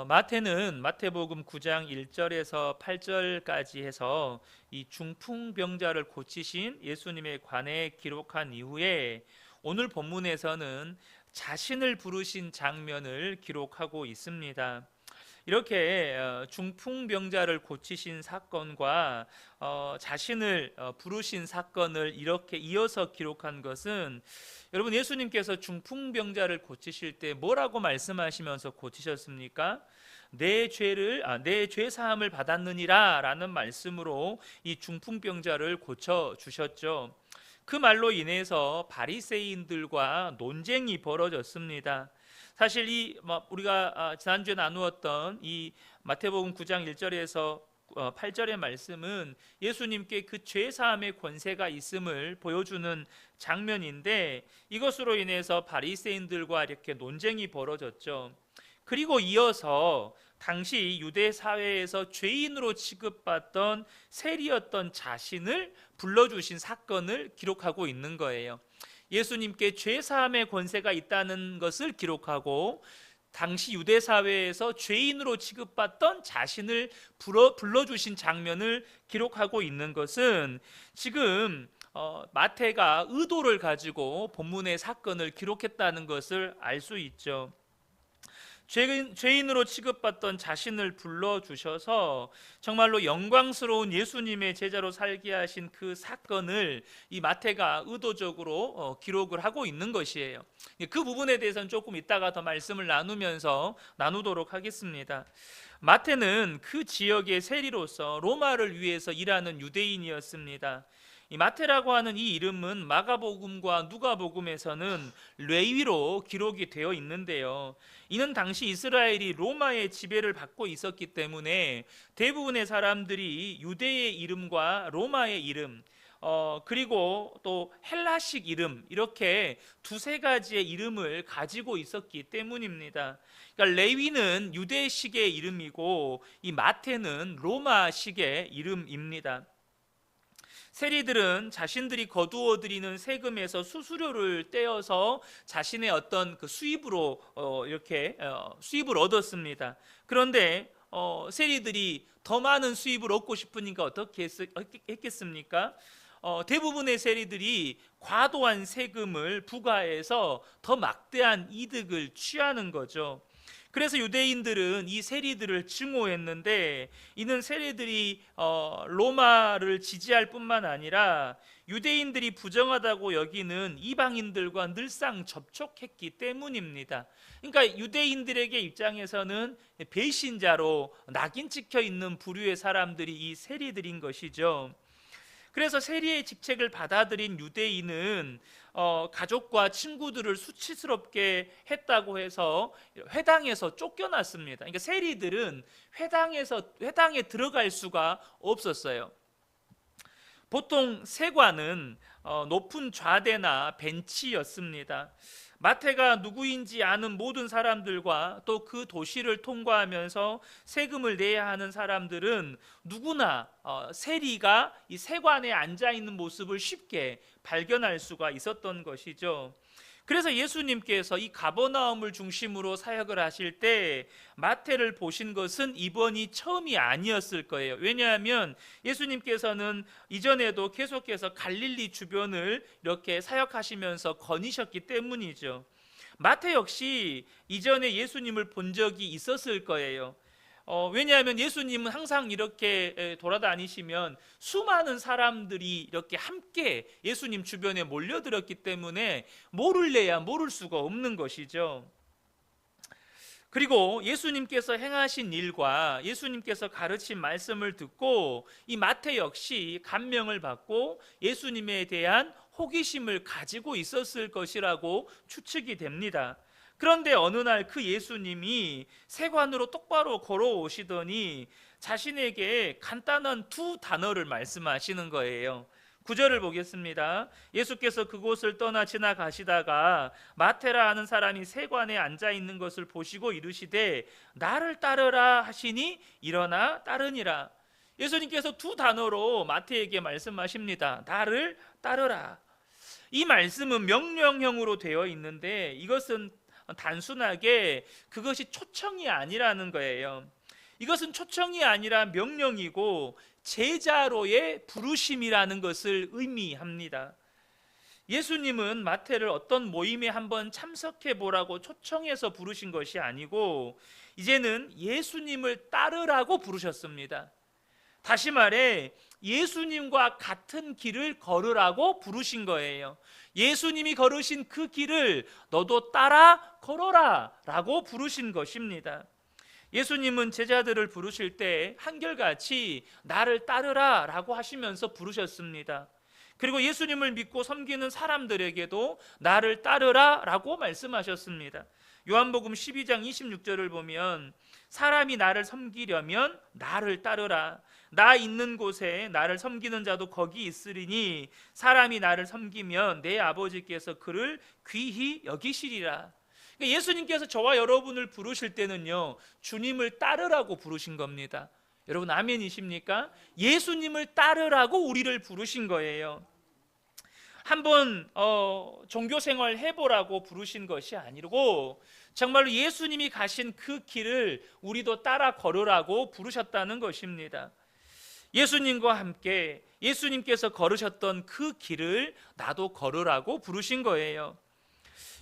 마태는 마태복음 9장 1절에서 8절까지 해서 이 중풍병자를 고치신 예수님의 관해 기록한 이후에 오늘 본문에서는 자신을 부르신 장면을 기록하고 있습니다. 이렇게 중풍병자를 고치신 사건과 자신을 부르신 사건을 이렇게 이어서 기록한 것은, 여러분, 예수님께서 중풍병자를 고치실 때 뭐라고 말씀하시면서 고치셨습니까? 내 죄 사함을 받았느니라 라는 말씀으로 이 중풍병자를 고쳐 주셨죠. 그 말로 인해서 바리새인들과 논쟁이 벌어졌습니다. 사실 우리가 지난주에 나누었던 이 마태복음 9장 1절에서 8절의 말씀은 예수님께 그 죄사함의 권세가 있음을 보여주는 장면인데, 이것으로 인해서 바리새인들과 이렇게 논쟁이 벌어졌죠. 그리고 이어서 당시 유대 사회에서 죄인으로 취급받던 세리였던 자신을 불러주신 사건을 기록하고 있는 거예요. 예수님께 죄사함의 권세가 있다는 것을 기록하고, 당시 유대 사회에서 죄인으로 취급받던 자신을 불러주신 장면을 기록하고 있는 것은, 지금 마태가 의도를 가지고 본문의 사건을 기록했다는 것을 알 수 있죠. 죄인으로 취급받던 자신을 불러주셔서 정말로 영광스러운 예수님의 제자로 살게 하신 그 사건을 이 마태가 의도적으로 기록을 하고 있는 것이에요. 그 부분에 대해서는 조금 이따가 더 말씀을 나누도록 하겠습니다. 마태는 그 지역의 세리로서 로마를 위해서 일하는 유대인이었습니다. 이 마태라고 하는 이 이름은 마가복음과 누가복음에서는 레위로 기록이 되어 있는데요. 이는 당시 이스라엘이 로마의 지배를 받고 있었기 때문에 대부분의 사람들이 유대의 이름과 로마의 이름, 그리고 또 헬라식 이름, 이렇게 두세 가지의 이름을 가지고 있었기 때문입니다. 그러니까 레위는 유대식의 이름이고 이 마태는 로마식의 이름입니다. 세리들은 자신들이 거두어 들이는 세금에서 수수료를 떼어서 자신의 어떤 그 수입으로 수입을 얻었습니다. 그런데 세리들이 더 많은 수입을 얻고 싶으니까 어떻게 했겠습니까? 대부분의 세리들이 과도한 세금을 부과해서 더 막대한 이득을 취하는 거죠. 그래서 유대인들은 이 세리들을 증오했는데, 이는 세리들이 로마를 지지할 뿐만 아니라 유대인들이 부정하다고 여기는 이방인들과 늘상 접촉했기 때문입니다. 그러니까 유대인들에게 입장에서는 배신자로 낙인 찍혀 있는 부류의 사람들이 이 세리들인 것이죠. 그래서 세리의 직책을 받아들인 유대인은 가족과 친구들을 수치스럽게 했다고 해서 회당에서 쫓겨났습니다. 그러니까 세리들은 회당에 들어갈 수가 없었어요. 보통 세관은 높은 좌대나 벤치였습니다. 마태가 누구인지 아는 모든 사람들과 또 그 도시를 통과하면서 세금을 내야 하는 사람들은 누구나 세리가 이 세관에 앉아 있는 모습을 쉽게 발견할 수가 있었던 것이죠. 그래서 예수님께서 이 가버나움을 중심으로 사역을 하실 때 마태를 보신 것은 이번이 처음이 아니었을 거예요. 왜냐하면 예수님께서는 이전에도 계속해서 갈릴리 주변을 이렇게 사역하시면서 거니셨기 때문이죠. 마태 역시 이전에 예수님을 본 적이 있었을 거예요. 왜냐하면 예수님은 항상 이렇게 돌아다니시면 수많은 사람들이 이렇게 함께 예수님 주변에 몰려들었기 때문에 모를래야 모를 수가 없는 것이죠. 그리고 예수님께서 행하신 일과 예수님께서 가르친 말씀을 듣고 이 마태 역시 감명을 받고 예수님에 대한 호기심을 가지고 있었을 것이라고 추측이 됩니다. 그런데 어느 날 그 예수님이 세관으로 똑바로 걸어오시더니 자신에게 간단한 두 단어를 말씀하시는 거예요. 9절을 보겠습니다. 예수께서 그곳을 떠나 지나가시다가 마테라 하는 사람이 세관에 앉아 있는 것을 보시고 이르시되 나를 따르라 하시니 일어나 따르니라. 예수님께서 두 단어로 마태에게 말씀하십니다. 나를 따르라. 이 말씀은 명령형으로 되어 있는데, 이것은 단순하게 그것이 초청이 아니라는 거예요. 이것은 초청이 아니라 명령이고 제자로의 부르심이라는 것을 의미합니다. 예수님은 마태를 어떤 모임에 한번 참석해 보라고 초청해서 부르신 것이 아니고 이제는 예수님을 따르라고 부르셨습니다. 다시 말해 예수님과 같은 길을 걸으라고 부르신 거예요. 예수님이 걸으신 그 길을 너도 따라 걸어라 라고 부르신 것입니다. 예수님은 제자들을 부르실 때 한결같이 나를 따르라 라고 하시면서 부르셨습니다. 그리고 예수님을 믿고 섬기는 사람들에게도 나를 따르라 라고 말씀하셨습니다. 요한복음 12장 26절을 보면 사람이 나를 섬기려면 나를 따르라. 나 있는 곳에 나를 섬기는 자도 거기 있으리니 사람이 나를 섬기면 내 아버지께서 그를 귀히 여기시리라. 그러니까 예수님께서 저와 여러분을 부르실 때는요, 주님을 따르라고 부르신 겁니다. 여러분 아멘이십니까? 예수님을 따르라고 우리를 부르신 거예요. 한번 종교생활 해보라고 부르신 것이 아니고 정말로 예수님이 가신 그 길을 우리도 따라 걸으라고 부르셨다는 것입니다. 예수님과 함께 예수님께서 걸으셨던 그 길을 나도 걸으라고 부르신 거예요.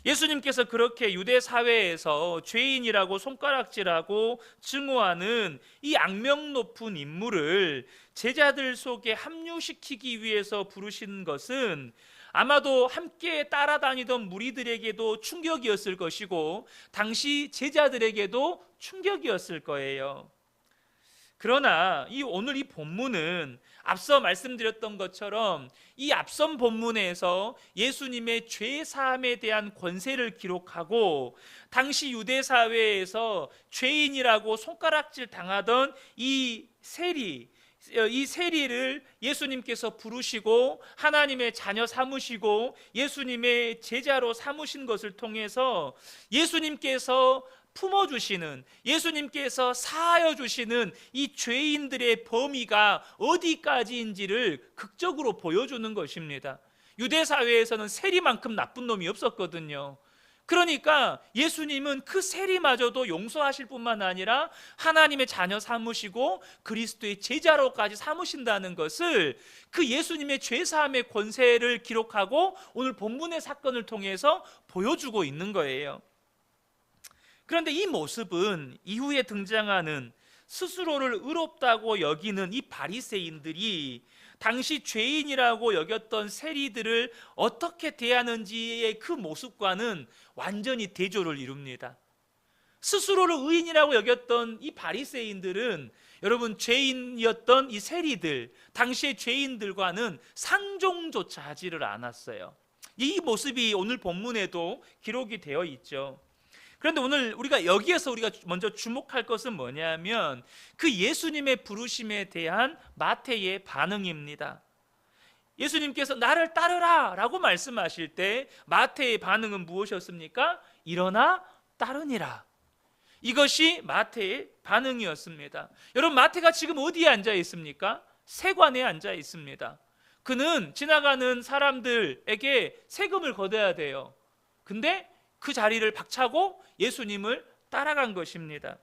예수님께서 그렇게 유대 사회에서 죄인이라고 손가락질하고 증오하는 이 악명 높은 인물을 제자들 속에 합류시키기 위해서 부르신 것은 아마도 함께 따라다니던 무리들에게도 충격이었을 것이고 당시 제자들에게도 충격이었을 거예요. 그러나 오늘 이 본문은 앞서 말씀드렸던 것처럼 이 앞선 본문에서 예수님의 죄 사함에 대한 권세를 기록하고 당시 유대 사회에서 죄인이라고 손가락질 당하던 이 세리를 예수님께서 부르시고 하나님의 자녀 삼으시고 예수님의 제자로 삼으신 것을 통해서 예수님께서 품어주시는, 예수님께서 사하여 주시는 이 죄인들의 범위가 어디까지인지를 극적으로 보여주는 것입니다. 유대 사회에서는 세리만큼 나쁜 놈이 없었거든요. 그러니까 예수님은 그 세리마저도 용서하실 뿐만 아니라 하나님의 자녀 삼으시고 그리스도의 제자로까지 삼으신다는 것을 그 예수님의 죄사함의 권세를 기록하고 오늘 본문의 사건을 통해서 보여주고 있는 거예요. 그런데 이 모습은 이후에 등장하는 스스로를 의롭다고 여기는 이 바리새인들이 당시 죄인이라고 여겼던 세리들을 어떻게 대하는지의 그 모습과는 완전히 대조를 이룹니다. 스스로를 의인이라고 여겼던 이 바리새인들은 여러분 죄인이었던 이 세리들, 당시의 죄인들과는 상종조차 하지를 않았어요. 이 모습이 오늘 본문에도 기록이 되어 있죠. 그런데 오늘 여기에서 우리가 먼저 주목할 것은 뭐냐면 그 예수님의 부르심에 대한 마태의 반응입니다. 예수님께서 나를 따르라 라고 말씀하실 때 마태의 반응은 무엇이었습니까? 일어나 따르니라. 이것이 마태의 반응이었습니다. 여러분 마태가 지금 어디에 앉아 있습니까? 세관에 앉아 있습니다. 그는 지나가는 사람들에게 세금을 걷어야 돼요. 근데 그 자리를 박차고 예수님을 따라간 것입니다.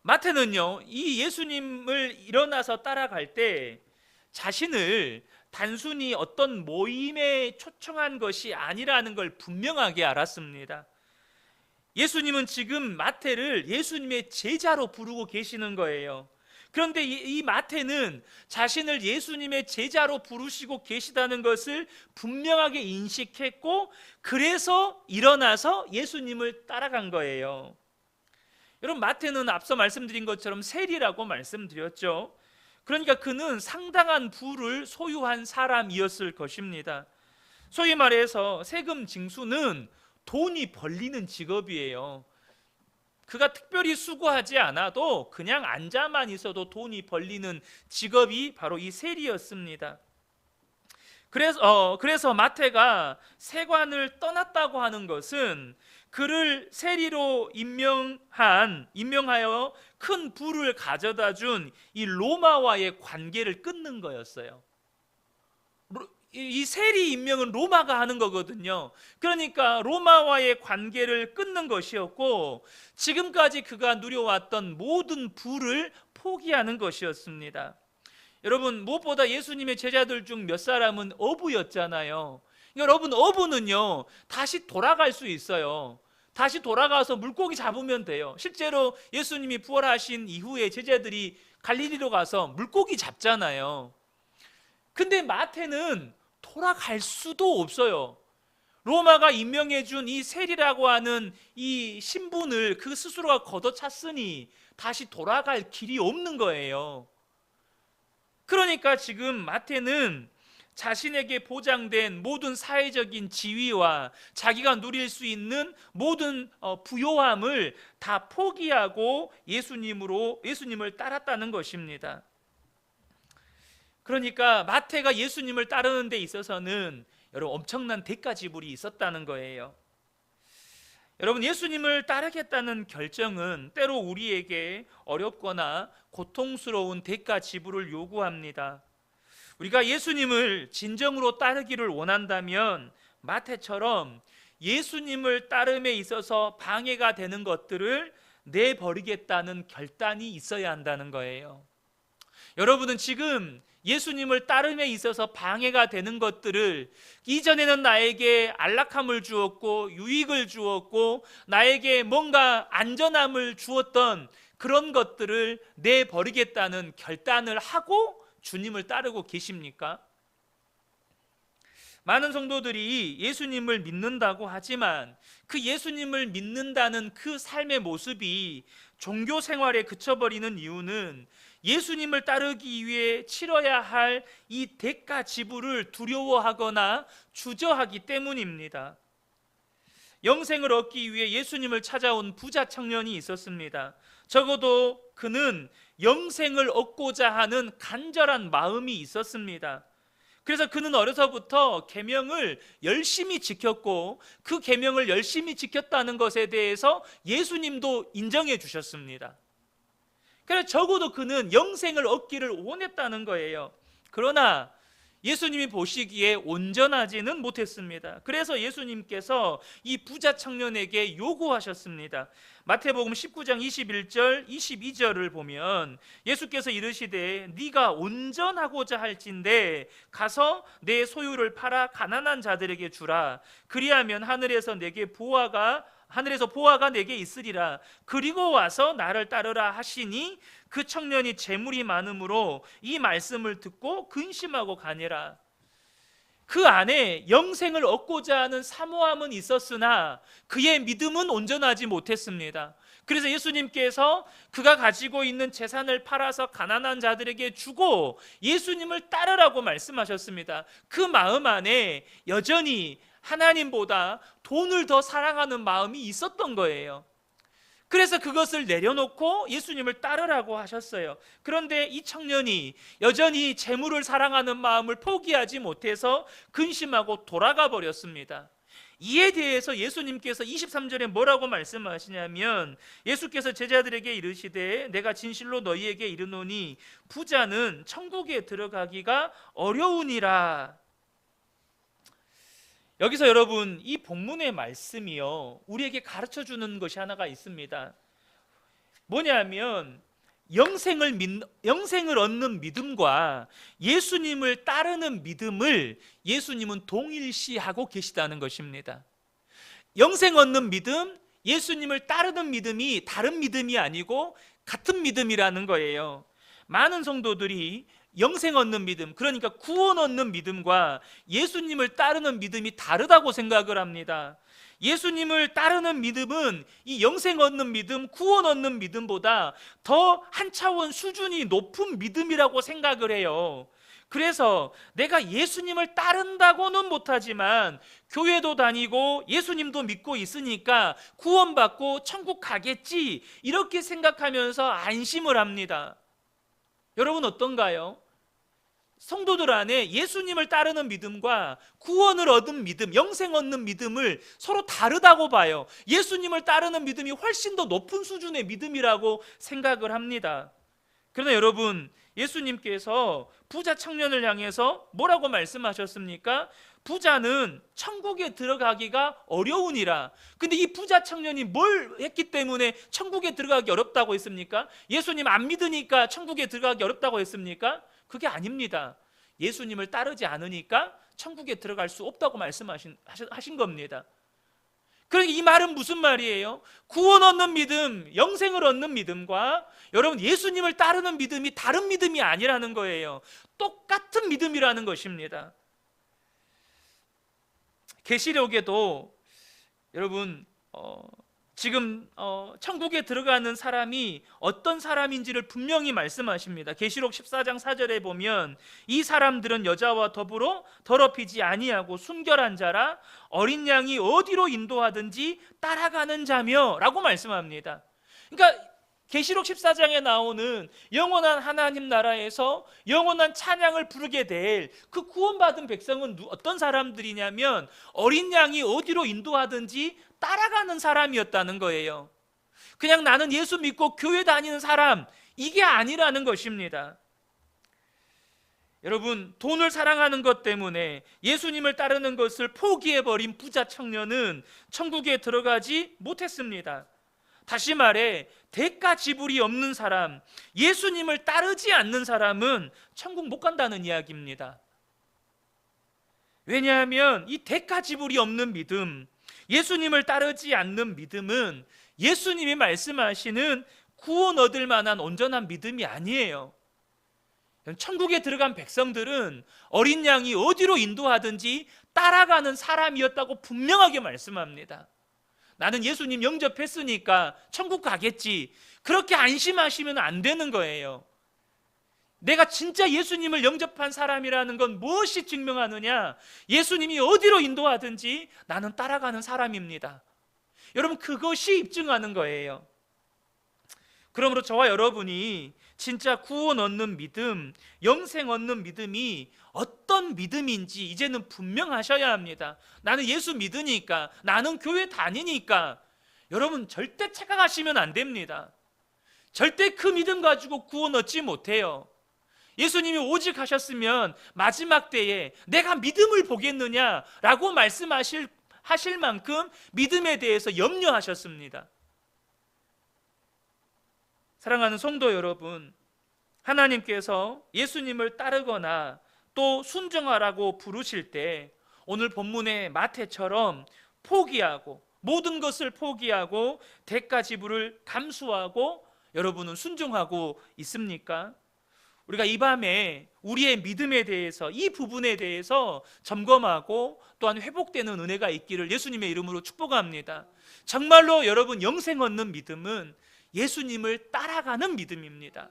마태는요, 이 예수님을 일어나서 따라갈 때 자신을 단순히 어떤 모임에 초청한 것이 아니라는 걸 분명하게 알았습니다. 예수님은 지금 마태를 예수님의 제자로 부르고 계시는 거예요. 그런데 이 마태는 자신을 예수님의 제자로 부르시고 계시다는 것을 분명하게 인식했고 그래서 일어나서 예수님을 따라간 거예요. 여러분 마태는 앞서 말씀드린 것처럼 세리라고 말씀드렸죠. 그러니까 그는 상당한 부를 소유한 사람이었을 것입니다. 소위 말해서 세금 징수는 돈이 벌리는 직업이에요. 그가 특별히 수고하지 않아도 그냥 앉아만 있어도 돈이 벌리는 직업이 바로 이 세리였습니다. 그래서 마태가 세관을 떠났다고 하는 것은 그를 세리로 임명하여 큰 부를 가져다 준 이 로마와의 관계를 끊는 거였어요. 이 세리 임명은 로마가 하는 거거든요. 그러니까 로마와의 관계를 끊는 것이었고, 지금까지 그가 누려왔던 모든 부를 포기하는 것이었습니다. 여러분, 무엇보다 예수님의 제자들 중 몇 사람은 어부였잖아요. 여러분, 어부는요 다시 돌아갈 수 있어요. 다시 돌아가서 물고기 잡으면 돼요. 실제로 예수님이 부활하신 이후에 제자들이 갈릴리로 가서 물고기 잡잖아요. 근데 마태는 돌아갈 수도 없어요. 로마가 임명해 준 이 세리라고 하는 이 신분을 그 스스로가 걷어찼으니 다시 돌아갈 길이 없는 거예요. 그러니까 지금 마태는 자신에게 보장된 모든 사회적인 지위와 자기가 누릴 수 있는 모든 부요함을 다 포기하고 예수님을 따랐다는 것입니다. 그러니까 마태가 예수님을 따르는 데 있어서는 여러분 엄청난 대가 지불이 있었다는 거예요. 여러분, 예수님을 따르겠다는 결정은 때로 우리에게 어렵거나 고통스러운 대가 지불을 요구합니다. 우리가 예수님을 진정으로 따르기를 원한다면 마태처럼 예수님을 따름에 있어서 방해가 되는 것들을 내버리겠다는 결단이 있어야 한다는 거예요. 여러분은 지금 예수님을 따름에 있어서 방해가 되는 것들을, 이전에는 나에게 안락함을 주었고 유익을 주었고 나에게 뭔가 안전함을 주었던 그런 것들을 내버리겠다는 결단을 하고 주님을 따르고 계십니까? 많은 성도들이 예수님을 믿는다고 하지만 그 예수님을 믿는다는 그 삶의 모습이 종교 생활에 그쳐버리는 이유는 예수님을 따르기 위해 치러야 할 이 대가 지불을 두려워하거나 주저하기 때문입니다. 영생을 얻기 위해 예수님을 찾아온 부자 청년이 있었습니다. 적어도 그는 영생을 얻고자 하는 간절한 마음이 있었습니다. 그래서 그는 어려서부터 계명을 열심히 지켰고 그 계명을 열심히 지켰다는 것에 대해서 예수님도 인정해 주셨습니다. 그래서 적어도 그는 영생을 얻기를 원했다는 거예요. 그러나 예수님이 보시기에 온전하지는 못했습니다. 그래서 예수님께서 이 부자 청년에게 요구하셨습니다. 마태복음 19장 21절 22절을 보면 예수께서 이르시되 네가 온전하고자 할진대 가서 내 소유를 팔아 가난한 자들에게 주라. 그리하면 하늘에서 보화가 내게 있으리라. 그리고 와서 나를 따르라 하시니 그 청년이 재물이 많으므로 이 말씀을 듣고 근심하고 가니라. 그 안에 영생을 얻고자 하는 사모함은 있었으나 그의 믿음은 온전하지 못했습니다. 그래서 예수님께서 그가 가지고 있는 재산을 팔아서 가난한 자들에게 주고 예수님을 따르라고 말씀하셨습니다. 그 마음 안에 여전히 하나님보다 돈을 더 사랑하는 마음이 있었던 거예요. 그래서 그것을 내려놓고 예수님을 따르라고 하셨어요. 그런데 이 청년이 여전히 재물을 사랑하는 마음을 포기하지 못해서 근심하고 돌아가 버렸습니다. 이에 대해서 예수님께서 23절에 뭐라고 말씀하시냐면 예수께서 제자들에게 이르시되 내가 진실로 너희에게 이르노니 부자는 천국에 들어가기가 어려우니라. 여기서 여러분 이 본문의 말씀이요 우리에게 가르쳐주는 것이 하나가 있습니다. 뭐냐면 영생을 얻는 믿음과 예수님을 따르는 믿음을 예수님은 동일시하고 계시다는 것입니다. 영생 얻는 믿음, 예수님을 따르는 믿음이 다른 믿음이 아니고 같은 믿음이라는 거예요. 많은 성도들이 영생 얻는 믿음, 그러니까 구원 얻는 믿음과 예수님을 따르는 믿음이 다르다고 생각을 합니다. 예수님을 따르는 믿음은 이 영생 얻는 믿음, 구원 얻는 믿음보다 더 한 차원 수준이 높은 믿음이라고 생각을 해요. 그래서 내가 예수님을 따른다고는 못하지만 교회도 다니고 예수님도 믿고 있으니까 구원받고 천국 가겠지, 이렇게 생각하면서 안심을 합니다. 여러분 어떤가요? 성도들 안에 예수님을 따르는 믿음과 구원을 얻은 믿음, 영생 얻는 믿음을 서로 다르다고 봐요. 예수님을 따르는 믿음이 훨씬 더 높은 수준의 믿음이라고 생각을 합니다. 그러나 여러분, 예수님께서 부자 청년을 향해서 뭐라고 말씀하셨습니까? 부자는 천국에 들어가기가 어려우니라. 근데 이 부자 청년이 뭘 했기 때문에 천국에 들어가기 어렵다고 했습니까? 예수님 안 믿으니까 천국에 들어가기 어렵다고 했습니까? 그게 아닙니다. 예수님을 따르지 않으니까 천국에 들어갈 수 없다고 말씀하신 겁니다. 그러니까 이 말은 무슨 말이에요? 구원 얻는 믿음, 영생을 얻는 믿음과 여러분 예수님을 따르는 믿음이 다른 믿음이 아니라는 거예요. 똑같은 믿음이라는 것입니다. 계시록에도 여러분 지금 천국에 들어가는 사람이 어떤 사람인지를 분명히 말씀하십니다. 계시록 14장 4절에 보면 이 사람들은 여자와 더불어 더럽히지 아니하고 순결한 자라 어린 양이 어디로 인도하든지 따라가는 자며 라고 말씀합니다. 그러니까 계시록 14장에 나오는 영원한 하나님 나라에서 영원한 찬양을 부르게 될 그 구원받은 백성은 어떤 사람들이냐면 어린 양이 어디로 인도하든지 따라가는 사람이었다는 거예요. 그냥 나는 예수 믿고 교회 다니는 사람, 이게 아니라는 것입니다. 여러분, 돈을 사랑하는 것 때문에 예수님을 따르는 것을 포기해버린 부자 청년은 천국에 들어가지 못했습니다. 다시 말해 대가 지불이 없는 사람, 예수님을 따르지 않는 사람은 천국 못 간다는 이야기입니다. 왜냐하면 이 대가 지불이 없는 믿음, 예수님을 따르지 않는 믿음은 예수님이 말씀하시는 구원 얻을 만한 온전한 믿음이 아니에요. 천국에 들어간 백성들은 어린 양이 어디로 인도하든지 따라가는 사람이었다고 분명하게 말씀합니다. 나는 예수님 영접했으니까 천국 가겠지, 그렇게 안심하시면 안 되는 거예요. 내가 진짜 예수님을 영접한 사람이라는 건 무엇이 증명하느냐? 예수님이 어디로 인도하든지 나는 따라가는 사람입니다. 여러분, 그것이 입증하는 거예요. 그러므로 저와 여러분이 진짜 구원 얻는 믿음, 영생 얻는 믿음이 어떤 믿음인지 이제는 분명하셔야 합니다. 나는 예수 믿으니까, 나는 교회 다니니까. 여러분, 절대 착각하시면 안 됩니다. 절대 그 믿음 가지고 구원 얻지 못해요. 예수님이 오직 하셨으면 마지막 때에 내가 믿음을 보겠느냐라고 말씀하실 만큼 믿음에 대해서 염려하셨습니다. 사랑하는 성도 여러분, 하나님께서 예수님을 따르거나 또 순종하라고 부르실 때 오늘 본문의 마태처럼 포기하고, 모든 것을 포기하고 대가 지불을 감수하고 여러분은 순종하고 있습니까? 우리가 이 밤에 우리의 믿음에 대해서, 이 부분에 대해서 점검하고 또한 회복되는 은혜가 있기를 예수님의 이름으로 축복합니다. 정말로 여러분, 영생 얻는 믿음은 예수님을 따라가는 믿음입니다.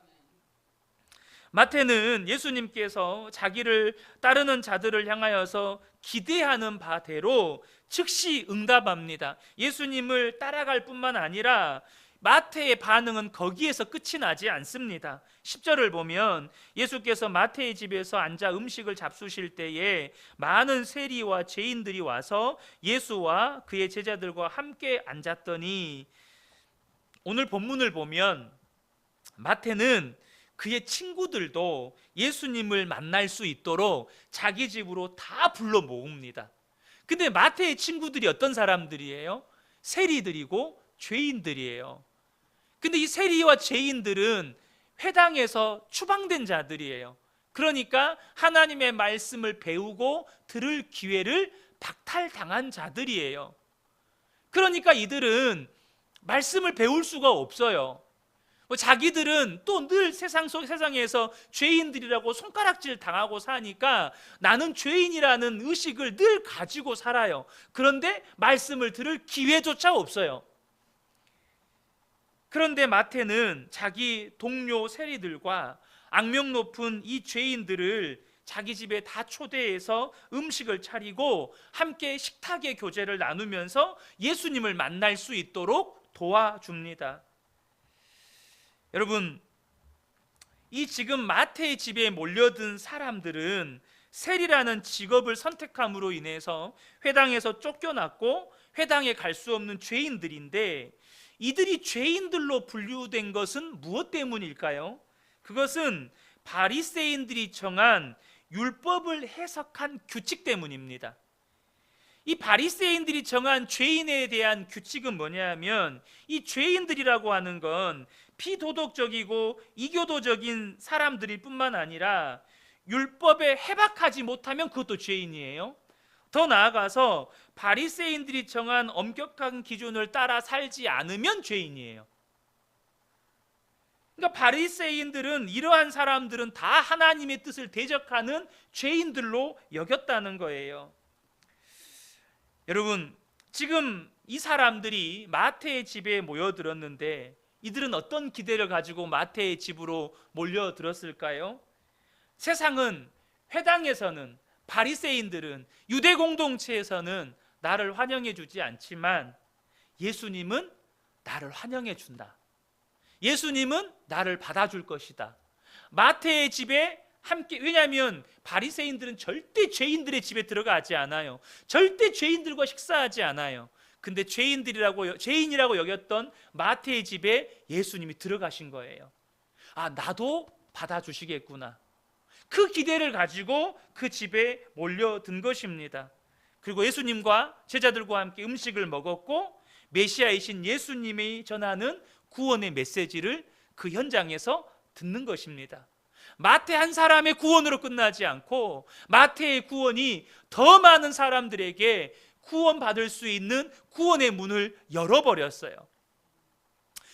마태는 예수님께서 자기를 따르는 자들을 향하여서 기대하는 바대로 즉시 응답합니다. 예수님을 따라갈 뿐만 아니라 마태의 반응은 거기에서 끝이 나지 않습니다. 10절을 보면 예수께서 마태의 집에서 앉아 음식을 잡수실 때에 많은 세리와 죄인들이 와서 예수와 그의 제자들과 함께 앉았더니, 오늘 본문을 보면 마태는 그의 친구들도 예수님을 만날 수 있도록 자기 집으로 다 불러 모읍니다. 근데 마태의 친구들이 어떤 사람들이에요? 세리들이고 죄인들이에요. 근데 이 세리와 죄인들은 회당에서 추방된 자들이에요. 그러니까 하나님의 말씀을 배우고 들을 기회를 박탈당한 자들이에요. 그러니까 이들은 말씀을 배울 수가 없어요. 자기들은 또 늘 세상에서 죄인들이라고 손가락질 당하고 사니까 나는 죄인이라는 의식을 늘 가지고 살아요. 그런데 말씀을 들을 기회조차 없어요. 그런데 마태는 자기 동료 세리들과 악명 높은 이 죄인들을 자기 집에 다 초대해서 음식을 차리고 함께 식탁의 교제를 나누면서 예수님을 만날 수 있도록 도와줍니다. 여러분, 이 지금 마태의 집에 몰려든 사람들은 세리라는 직업을 선택함으로 인해서 회당에서 쫓겨났고 회당에 갈 수 없는 죄인들인데, 이들이 죄인들로 분류된 것은 무엇 때문일까요? 그것은 바리새인들이 정한 율법을 해석한 규칙 때문입니다. 이 바리새인들이 정한 죄인에 대한 규칙은 뭐냐면, 이 죄인들이라고 하는 건 비도덕적이고 이교도적인 사람들일 뿐만 아니라 율법에 해박하지 못하면 그것도 죄인이에요. 더 나아가서 바리새인들이 정한 엄격한 기준을 따라 살지 않으면 죄인이에요. 그러니까 바리새인들은, 이러한 사람들은 다 하나님의 뜻을 대적하는 죄인들로 여겼다는 거예요. 여러분, 지금 이 사람들이 마태의 집에 모여들었는데 이들은 어떤 기대를 가지고 마태의 집으로 몰려들었을까요? 세상은, 회당에서는, 바리새인들은, 유대 공동체에서는 나를 환영해 주지 않지만 예수님은 나를 환영해 준다. 예수님은 나를 받아줄 것이다. 마태의 집에 함께, 왜냐하면 바리새인들은 절대 죄인들의 집에 들어가지 않아요. 절대 죄인들과 식사하지 않아요. 근데 죄인이라고 여겼던 마태의 집에 예수님이 들어가신 거예요. 아, 나도 받아주시겠구나. 그 기대를 가지고 그 집에 몰려든 것입니다. 그리고 예수님과 제자들과 함께 음식을 먹었고, 메시아이신 예수님이 전하는 구원의 메시지를 그 현장에서 듣는 것입니다. 마태 한 사람의 구원으로 끝나지 않고 마태의 구원이 더 많은 사람들에게 구원받을 수 있는 구원의 문을 열어버렸어요.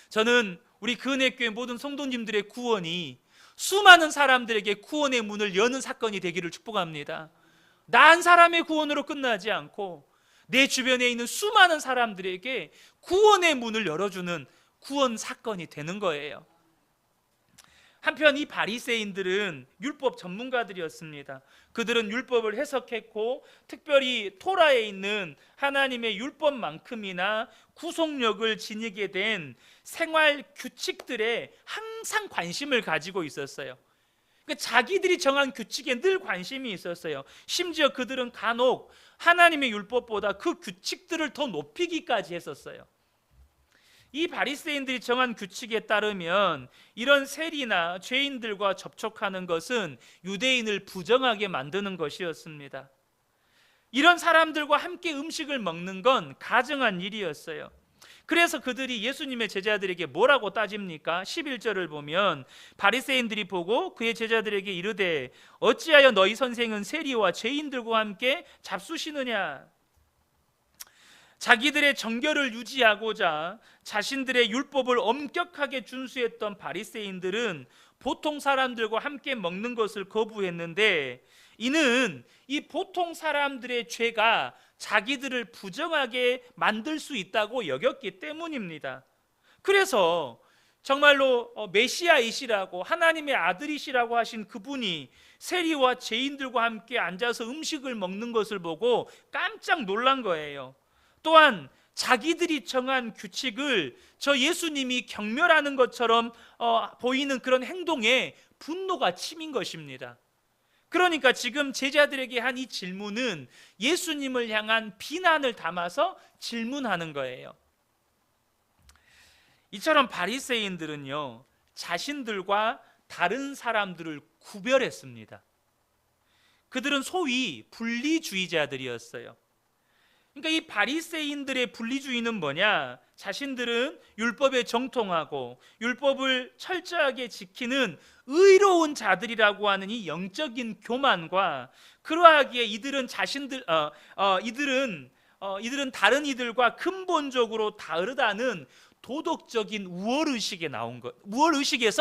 저는 우리 그은혜교회 모든 성도님들의 구원이 수많은 사람들에게 구원의 문을 여는 사건이 되기를 축복합니다. 나 한 사람의 구원으로 끝나지 않고 내 주변에 있는 수많은 사람들에게 구원의 문을 열어주는 구원 사건이 되는 거예요. 한편 이 바리새인들은 율법 전문가들이었습니다. 그들은 율법을 해석했고, 특별히 토라에 있는 하나님의 율법만큼이나 구속력을 지니게 된 생활 규칙들에 항상 관심을 가지고 있었어요. 그러니까 자기들이 정한 규칙에 늘 관심이 있었어요. 심지어 그들은 간혹 하나님의 율법보다 그 규칙들을 더 높이기까지 했었어요. 이 바리새인들이 정한 규칙에 따르면 이런 세리나 죄인들과 접촉하는 것은 유대인을 부정하게 만드는 것이었습니다. 이런 사람들과 함께 음식을 먹는 건 가증한 일이었어요. 그래서 그들이 예수님의 제자들에게 뭐라고 따집니까? 11절을 보면 바리새인들이 보고 그의 제자들에게 이르되 어찌하여 너희 선생은 세리와 죄인들과 함께 잡수시느냐? 자기들의 정결을 유지하고자 자신들의 율법을 엄격하게 준수했던 바리새인들은 보통 사람들과 함께 먹는 것을 거부했는데, 이는 이 보통 사람들의 죄가 자기들을 부정하게 만들 수 있다고 여겼기 때문입니다. 그래서 정말로 메시아이시라고, 하나님의 아들이시라고 하신 그분이 세리와 죄인들과 함께 앉아서 음식을 먹는 것을 보고 깜짝 놀란 거예요. 또한 자기들이 정한 규칙을 저 예수님이 경멸하는 것처럼 보이는 그런 행동에 분노가 치민 것입니다. 그러니까 지금 제자들에게 한 이 질문은 예수님을 향한 비난을 담아서 질문하는 거예요. 이처럼 바리새인들은요, 자신들과 다른 사람들을 구별했습니다. 그들은 소위 분리주의자들이었어요. 그러니까 이 바리새인들의 분리주의는 뭐냐? 자신들은 율법에 정통하고 율법을 철저하게 지키는 의로운 자들이라고 하는 이 영적인 교만과, 그러하기에 이들은 이들은 다른 이들과 근본적으로 다르다는 도덕적인 우월의식에서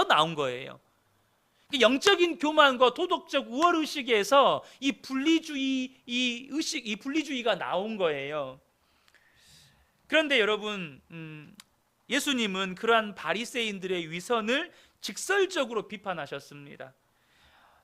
나온 거예요. 영적인 교만과 도덕적 우월의식에서 이 분리주의가 나온 거예요. 그런데 여러분, 예수님은 그러한 바리새인들의 위선을 직설적으로 비판하셨습니다.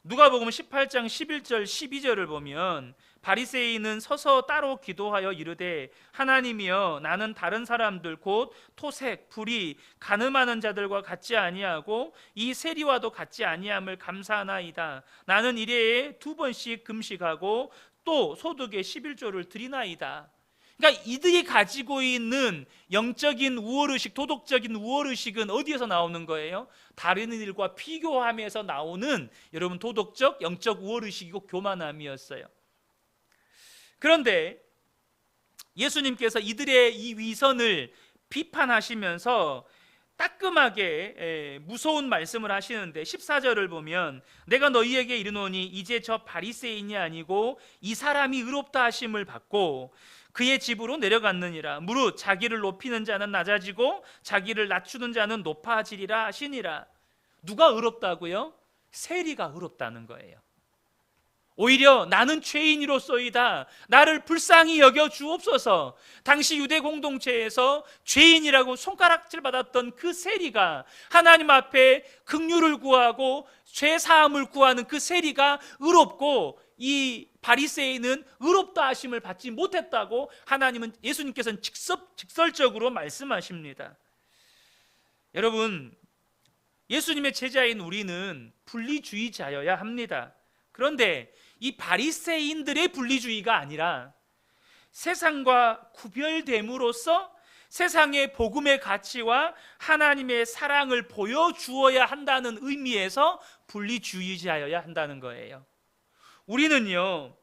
누가복음 18장 11절 12절을 보면 바리새인은 서서 따로 기도하여 이르되 하나님이여, 나는 다른 사람들 곧 토색, 불의, 간음하는 자들과 같지 아니하고 이 세리와도 같지 아니함을 감사하나이다. 나는 일회에 2번씩 금식하고 또 소득의 11조를 드리나이다. 그러니까 그러니까 이들이 가지고 있는 영적인 우월의식, 도덕적인 우월의식은 어디에서 나오는 거예요? 다른 이들과 비교하면서 나오는 여러분 도덕적, 영적 우월의식이고 교만함이었어요. 그런데 예수님께서 이들의 이 위선을 비판하시면서 따끔하게 무서운 말씀을 하시는데 14절을 보면 내가 너희에게 이르노니 이제 저 바리새인이 아니고 이 사람이 의롭다 하심을 받고 그의 집으로 내려갔느니라. 무릇 자기를 높이는 자는 낮아지고 자기를 낮추는 자는 높아지리라 하시니라. 누가 의롭다고요? 세리가 의롭다는 거예요. 오히려 나는 죄인이로소이다, 나를 불쌍히 여겨 주옵소서. 당시 유대 공동체에서 죄인이라고 손가락질 받았던 그 세리가 하나님 앞에 긍휼을 구하고 죄 사함을 구하는 그 세리가 의롭고 이 바리새인은 의롭다 하심을 받지 못했다고 하나님은, 예수님께서는 직설적으로 말씀하십니다. 여러분, 예수님의 제자인 우리는 분리주의자여야 합니다. 그런데 이 바리새인들의 분리주의가 아니라 세상과 구별됨으로써 세상의 복음의 가치와 하나님의 사랑을 보여주어야 한다는 의미에서 분리주의자여야 한다는 거예요. 우리는요,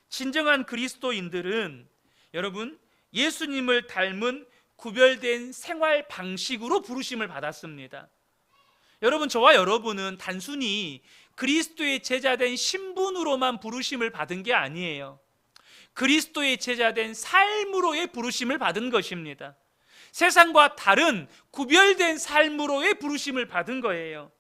진정한 그리스도인들은 여러분 예수님을 닮은 구별된 생활 방식으로 부르심을 받았습니다. 여러분, 저와 여러분은 단순히 그리스도의 제자된 신분으로만 부르심을 받은 게 아니에요. 그리스도의 제자된 삶으로의 부르심을 받은 것입니다. 세상과 다른 구별된 삶으로의 부르심을 받은 거예요.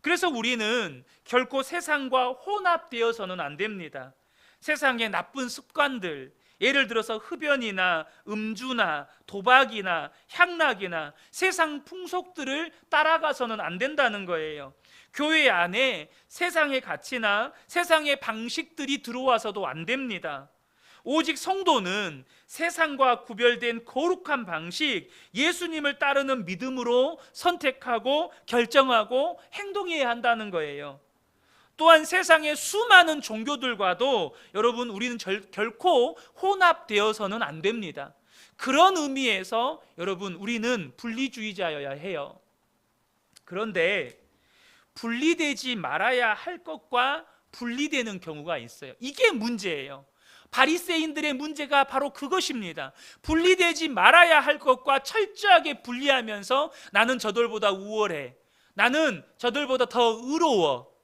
그래서 우리는 결코 세상과 혼합되어서는 안 됩니다. 세상의 나쁜 습관들, 예를 들어서 흡연이나 음주나 도박이나 향락이나 세상 풍속들을 따라가서는 안 된다는 거예요. 교회 안에 세상의 가치나 세상의 방식들이 들어와서도 안 됩니다. 오직 성도는 세상과 구별된 거룩한 방식, 예수님을 따르는 믿음으로 선택하고 결정하고 행동해야 한다는 거예요. 또한 세상의 수많은 종교들과도 여러분 우리는 결코 혼합되어서는 안 됩니다. 그런 의미에서 여러분 우리는 분리주의자여야 해요. 그런데 분리되지 말아야 할 것과 분리되는 경우가 있어요. 이게 문제예요. 바리새인들의 문제가 바로 그것입니다. 분리되지 말아야 할 것과 철저하게 분리하면서 나는 저들보다 우월해, 나는 저들보다 더 의로워,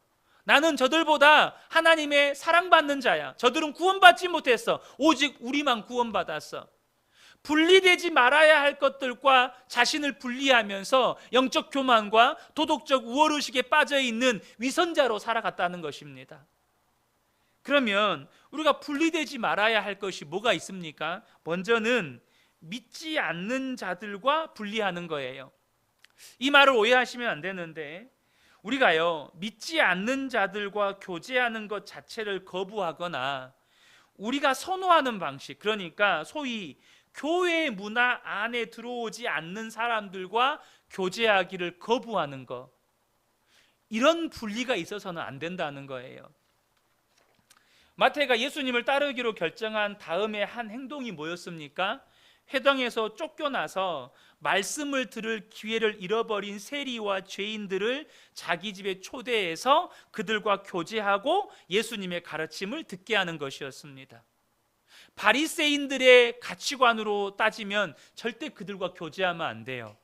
나는 저들보다 하나님의 사랑받는 자야, 저들은 구원받지 못했어, 오직 우리만 구원받았어. 분리되지 말아야 할 것들과 자신을 분리하면서 영적 교만과 도덕적 우월의식에 빠져있는 위선자로 살아갔다는 것입니다. 그러면 우리가 분리되지 말아야 할 것이 뭐가 있습니까? 먼저는 믿지 않는 자들과 분리하는 거예요. 이 말을 오해하시면 안 되는데, 우리가요 믿지 않는 자들과 교제하는 것 자체를 거부하거나 우리가 선호하는 방식, 그러니까 소위 교회 문화 안에 들어오지 않는 사람들과 교제하기를 거부하는 것, 이런 분리가 있어서는 안 된다는 거예요. 마태가 예수님을 따르기로 결정한 다음에 한 행동이 뭐였습니까? 회당에서 쫓겨나서 말씀을 들을 기회를 잃어버린 세리와 죄인들을 자기 집에 초대해서 그들과 교제하고 예수님의 가르침을 듣게 하는 것이었습니다. 바리새인들의 가치관으로 따지면 절대 그들과 교제하면 안 돼요.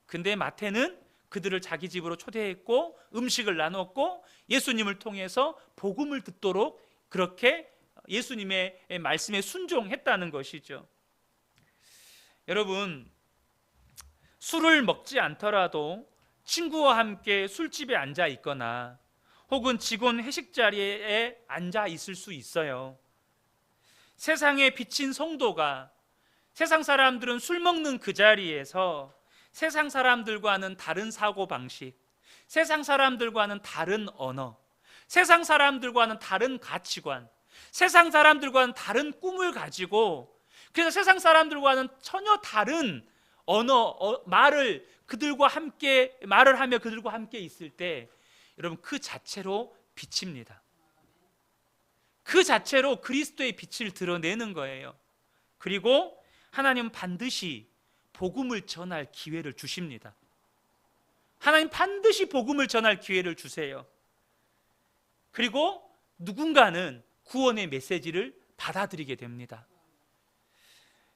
근데 마태는 그들을 자기 집으로 초대했고 음식을 나눴고 예수님을 통해서 복음을 듣도록 그렇게 예수님의 말씀에 순종했다는 것이죠. 여러분, 술을 먹지 않더라도 친구와 함께 술집에 앉아 있거나 혹은 직원 회식 자리에 앉아 있을 수 있어요. 세상에 비친 성도가, 세상 사람들은 술 먹는 그 자리에서 세상 사람들과는 다른 사고방식, 세상 사람들과는 다른 언어, 세상 사람들과는 다른 가치관, 세상 사람들과는 다른 꿈을 가지고, 그래서 세상 사람들과는 전혀 다른 언어, 말을 하며 그들과 함께 있을 때 여러분 그 자체로 비칩니다. 그 자체로 그리스도의 빛을 드러내는 거예요. 그리고 하나님은 반드시 복음을 전할 기회를 주십니다. 하나님 반드시 복음을 전할 기회를 주세요. 그리고 누군가는 구원의 메시지를 받아들이게 됩니다.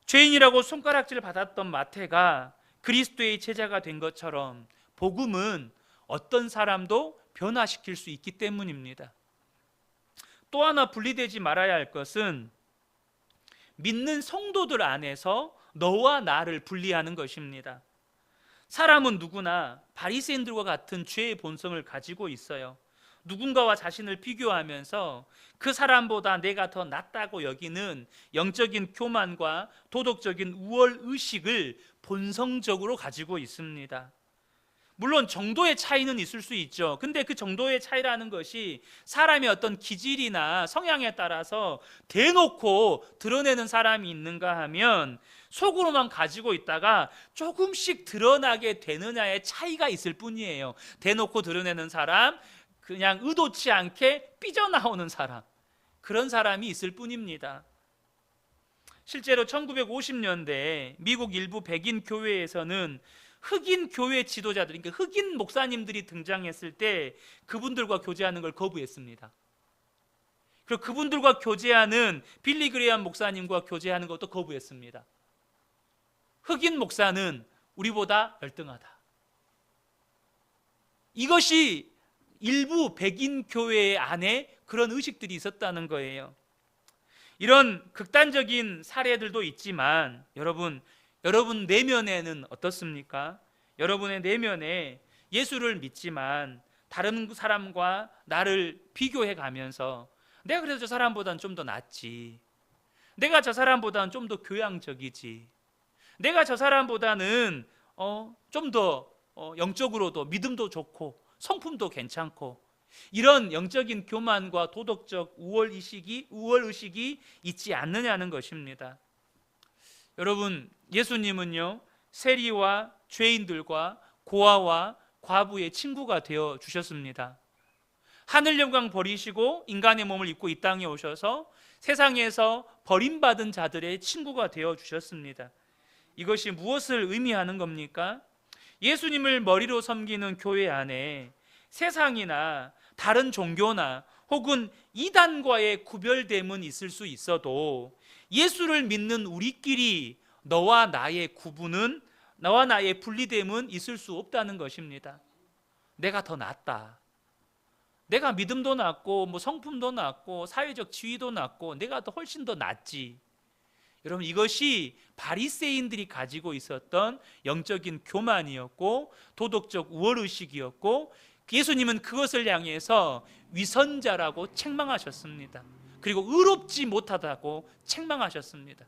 죄인이라고 손가락질을 받았던 마태가 그리스도의 제자가 된 것처럼 복음은 어떤 사람도 변화시킬 수 있기 때문입니다. 또 하나 분리되지 말아야 할 것은 믿는 성도들 안에서 너와 나를 분리하는 것입니다. 사람은 누구나 바리새인들과 같은 죄의 본성을 가지고 있어요. 누군가와 자신을 비교하면서 그 사람보다 내가 더 낫다고 여기는 영적인 교만과 도덕적인 우월 의식을 본성적으로 가지고 있습니다. 물론 정도의 차이는 있을 수 있죠. 근데 그 정도의 차이라는 것이 사람의 어떤 기질이나 성향에 따라서 대놓고 드러내는 사람이 있는가 하면 속으로만 가지고 있다가 조금씩 드러나게 되느냐의 차이가 있을 뿐이에요. 대놓고 드러내는 사람, 그냥 의도치 않게 삐져나오는 사람, 그런 사람이 있을 뿐입니다. 실제로 1950년대 미국 일부 백인 교회에서는 흑인 교회 지도자들, 그러니까 흑인 목사님들이 등장했을 때 그분들과 교제하는 걸 거부했습니다. 그리고 그분들과 교제하는 빌리 그레이엄 목사님과 교제하는 것도 거부했습니다. 흑인 목사는 우리보다 열등하다. 이것이 일부 백인 교회 안에 그런 의식들이 있었다는 거예요. 이런 극단적인 사례들도 있지만 여러분 내면에는 어떻습니까? 여러분의 내면에 예수를 믿지만 다른 사람과 나를 비교해 가면서 내가 그래도 저 사람보다는 좀 더 낫지, 내가 저 사람보다는 좀 더 교양적이지, 내가 저 사람보다는 좀 더 영적으로도 믿음도 좋고 성품도 괜찮고, 이런 영적인 교만과 도덕적 우월 의식이 있지 않느냐는 것입니다. 여러분, 예수님은요 세리와 죄인들과 고아와 과부의 친구가 되어 주셨습니다. 하늘 영광 버리시고 인간의 몸을 입고 이 땅에 오셔서 세상에서 버림받은 자들의 친구가 되어 주셨습니다. 이것이 무엇을 의미하는 겁니까? 예수님을 머리로 섬기는 교회 안에 세상이나 다른 종교나 혹은 이단과의 구별됨은 있을 수 있어도 예수를 믿는 우리끼리 너와 나의 구분은, 너와 나의 분리됨은 있을 수 없다는 것입니다. 내가 더 낫다, 내가 믿음도 낫고 성품도 낫고 사회적 지위도 낫고 내가 더 훨씬 더 낫지. 여러분, 이것이 바리새인들이 가지고 있었던 영적인 교만이었고 도덕적 우월의식이었고, 예수님은 그것을 향해서 위선자라고 책망하셨습니다. 그리고 의롭지 못하다고 책망하셨습니다.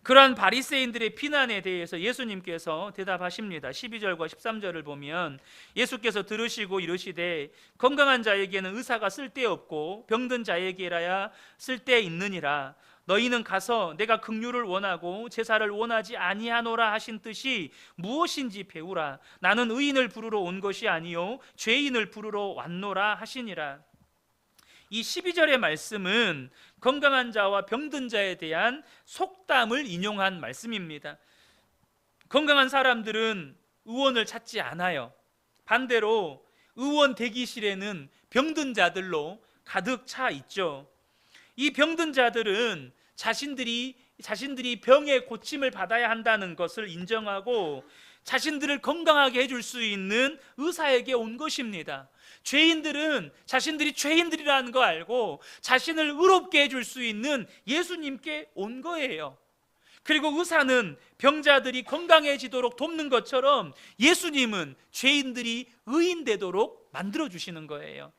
그러한 바리새인들의 비난에 대해서 예수님께서 대답하십니다. 12절과 13절을 보면 예수께서 들으시고 이르시되 건강한 자에게는 의사가 쓸데없고 병든 자에게라야 쓸데있느니라. 너희는 가서 내가 긍휼을 원하고 제사를 원하지 아니하노라 하신 뜻이 무엇인지 배우라. 나는 의인을 부르러 온 것이 아니요 죄인을 부르러 왔노라 하시니라. 이 12절의 말씀은 건강한 자와 병든 자에 대한 속담을 인용한 말씀입니다. 건강한 사람들은 의원을 찾지 않아요. 반대로 의원 대기실에는 병든 자들로 가득 차 있죠. 이 병든 자들은 자신들이 병의 고침을 받아야 한다는 것을 인정하고 자신들을 건강하게 해줄 수 있는 의사에게 온 것입니다. 죄인들은 자신들이 죄인들이라는 거 알고 자신을 의롭게 해줄 수 있는 예수님께 온 거예요. 그리고 의사는 병자들이 건강해지도록 돕는 것처럼 예수님은 죄인들이 의인 되도록 만들어주시는 거예요.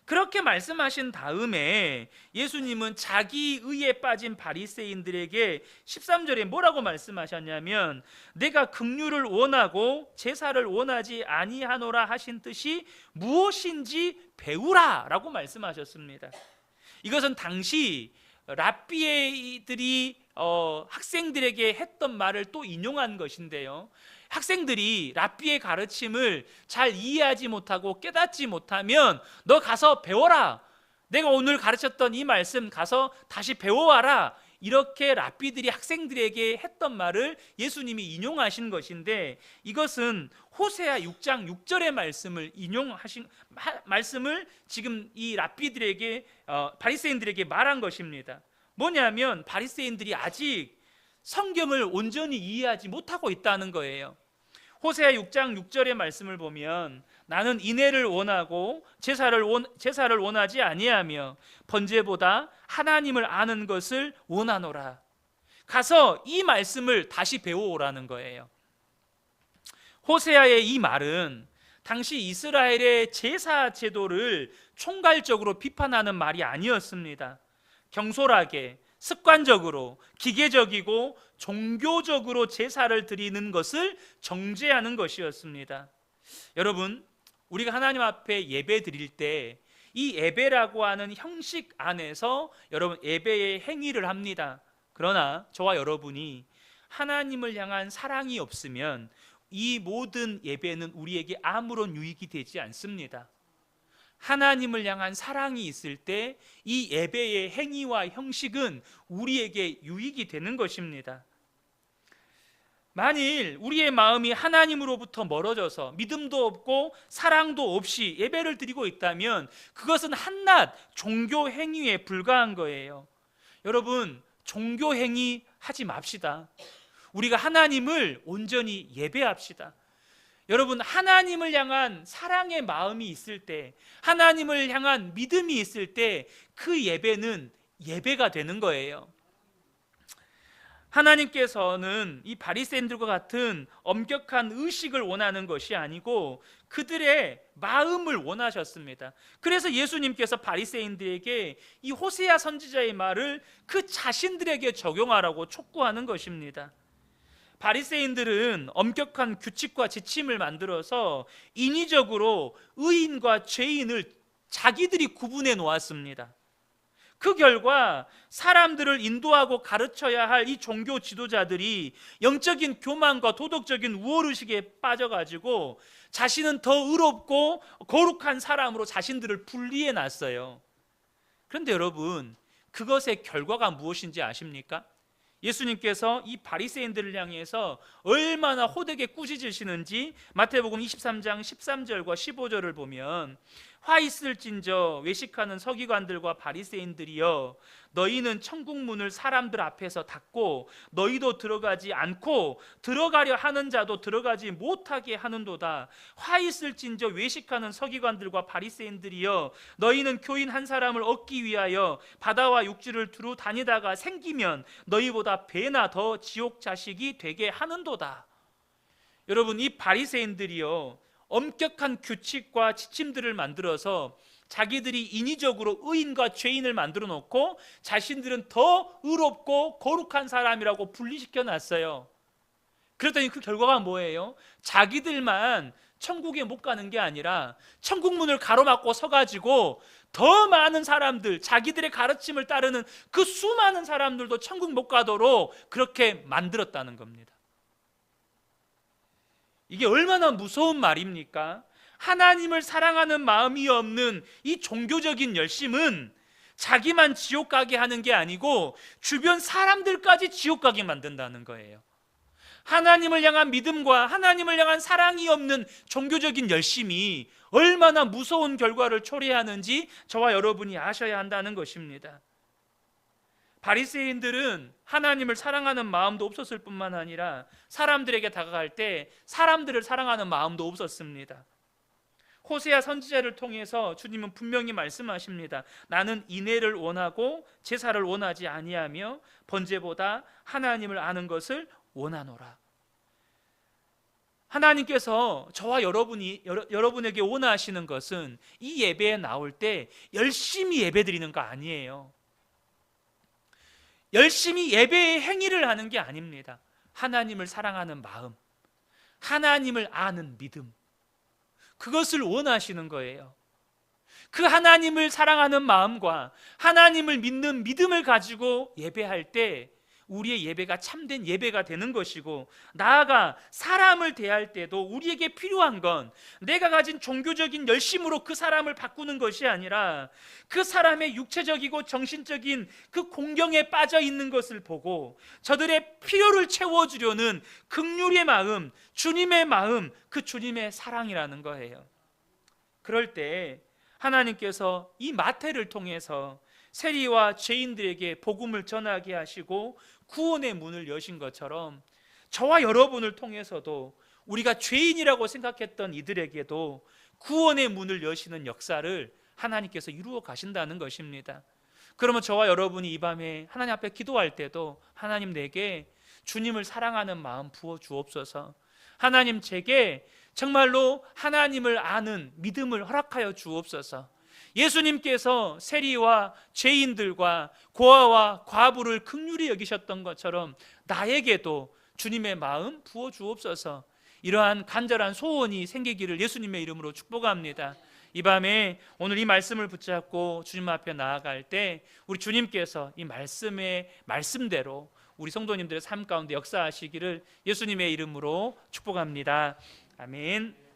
그렇게 말씀하신 다음에 예수님은 자기 의에 빠진 바리새인들에게 13절에 뭐라고 말씀하셨냐면 내가 긍휼을 원하고 제사를 원하지 아니하노라 하신 뜻이 무엇인지 배우라 라고 말씀하셨습니다. 이것은 당시 랍비들이 학생들에게 했던 말을 또 인용한 것인데요, 학생들이 랍비의 가르침을 잘 이해하지 못하고 깨닫지 못하면 너 가서 배워라, 내가 오늘 가르쳤던 이 말씀 가서 다시 배워와라. 이렇게 랍비들이 학생들에게 했던 말을 예수님이 인용하신 것인데, 이것은 호세아 6장 6절의 말씀을 인용하신 말씀을 지금 이 랍비들에게 바리새인들에게 말한 것입니다. 뭐냐면 바리새인들이 아직 성경을 온전히 이해하지 못하고 있다는 거예요. 호세아 6장 6절의 말씀을 보면 나는 인애를 원하고 제사를 원하지 아니하며 번제보다 하나님을 아는 것을 원하노라. 가서 이 말씀을 다시 배워오라는 거예요. 호세아의 이 말은 당시 이스라엘의 제사 제도를 총괄적으로 비판하는 말이 아니었습니다. 경솔하게, 습관적으로, 기계적이고 종교적으로 제사를 드리는 것을 정죄하는 것이었습니다. 여러분, 우리가 하나님 앞에 예배 드릴 때 이 예배라고 하는 형식 안에서 여러분 예배의 행위를 합니다. 그러나 저와 여러분이 하나님을 향한 사랑이 없으면 이 모든 예배는 우리에게 아무런 유익이 되지 않습니다. 하나님을 향한 사랑이 있을 때 이 예배의 행위와 형식은 우리에게 유익이 되는 것입니다. 만일 우리의 마음이 하나님으로부터 멀어져서 믿음도 없고 사랑도 없이 예배를 드리고 있다면 그것은 한낱 종교 행위에 불과한 거예요. 여러분, 종교 행위 하지 맙시다. 우리가 하나님을 온전히 예배합시다. 여러분, 하나님을 향한 사랑의 마음이 있을 때, 하나님을 향한 믿음이 있을 때 그 예배는 예배가 되는 거예요. 하나님께서는 이 바리새인들과 같은 엄격한 의식을 원하는 것이 아니고 그들의 마음을 원하셨습니다. 그래서 예수님께서 바리새인들에게 이 호세아 선지자의 말을 그 자신들에게 적용하라고 촉구하는 것입니다. 바리새인들은 엄격한 규칙과 지침을 만들어서 인위적으로 의인과 죄인을 자기들이 구분해 놓았습니다. 그 결과 사람들을 인도하고 가르쳐야 할 이 종교 지도자들이 영적인 교만과 도덕적인 우월의식에 빠져가지고 자신은 더 의롭고 거룩한 사람으로 자신들을 분리해 놨어요. 그런데 여러분, 그것의 결과가 무엇인지 아십니까? 예수님께서 이 바리새인들을 향해서 얼마나 호되게 꾸짖으시는지 마태복음 23장 13절과 15절을 보면, 화 있을진저 외식하는 서기관들과 바리새인들이여, 너희는 천국 문을 사람들 앞에서 닫고 너희도 들어가지 않고 들어가려 하는 자도 들어가지 못하게 하는도다. 화 있을진저 외식하는 서기관들과 바리새인들이여, 너희는 교인 한 사람을 얻기 위하여 바다와 육지를 두루 다니다가 생기면 너희보다 배나 더 지옥 자식이 되게 하는도다. 여러분, 이 바리새인들이요, 엄격한 규칙과 지침들을 만들어서 자기들이 인위적으로 의인과 죄인을 만들어 놓고 자신들은 더 의롭고 거룩한 사람이라고 분리시켜 놨어요. 그랬더니 그 결과가 뭐예요? 자기들만 천국에 못 가는 게 아니라 천국 문을 가로막고 서가지고 더 많은 사람들, 자기들의 가르침을 따르는 그 수많은 사람들도 천국 못 가도록 그렇게 만들었다는 겁니다. 이게 얼마나 무서운 말입니까? 하나님을 사랑하는 마음이 없는 이 종교적인 열심은 자기만 지옥 가게 하는 게 아니고 주변 사람들까지 지옥 가게 만든다는 거예요. 하나님을 향한 믿음과 하나님을 향한 사랑이 없는 종교적인 열심이 얼마나 무서운 결과를 초래하는지 저와 여러분이 아셔야 한다는 것입니다. 바리새인들은 하나님을 사랑하는 마음도 없었을 뿐만 아니라 사람들에게 다가갈 때 사람들을 사랑하는 마음도 없었습니다. 호세아 선지자를 통해서 주님은 분명히 말씀하십니다. 나는 인애를 원하고 제사를 원하지 아니하며 번제보다 하나님을 아는 것을 원하노라. 하나님께서 저와 여러분에게 원하시는 것은 이 예배에 나올 때 열심히 예배드리는 거 아니에요. 열심히 예배의 행위를 하는 게 아닙니다. 하나님을 사랑하는 마음, 하나님을 아는 믿음, 그것을 원하시는 거예요. 그 하나님을 사랑하는 마음과 하나님을 믿는 믿음을 가지고 예배할 때 우리의 예배가 참된 예배가 되는 것이고, 나아가 사람을 대할 때도 우리에게 필요한 건 내가 가진 종교적인 열심으로 그 사람을 바꾸는 것이 아니라 그 사람의 육체적이고 정신적인 그 공경에 빠져 있는 것을 보고 저들의 필요를 채워주려는 긍휼의 마음, 주님의 마음, 그 주님의 사랑이라는 거예요. 그럴 때 하나님께서 이 마태를 통해서 세리와 죄인들에게 복음을 전하게 하시고 구원의 문을 여신 것처럼 저와 여러분을 통해서도 우리가 죄인이라고 생각했던 이들에게도 구원의 문을 여시는 역사를 하나님께서 이루어 가신다는 것입니다. 그러면 저와 여러분이 이 밤에 하나님 앞에 기도할 때도 하나님, 내게 주님을 사랑하는 마음 부어 주옵소서, 하나님 제게 정말로 하나님을 아는 믿음을 허락하여 주옵소서, 예수님께서 세리와 죄인들과 고아와 과부를 긍휼히 여기셨던 것처럼 나에게도 주님의 마음 부어 주옵소서, 이러한 간절한 소원이 생기기를 예수님의 이름으로 축복합니다. 이 밤에 오늘 이 말씀을 붙잡고 주님 앞에 나아갈 때 우리 주님께서 이 말씀의 말씀대로 우리 성도님들의 삶 가운데 역사하시기를 예수님의 이름으로 축복합니다. 아멘.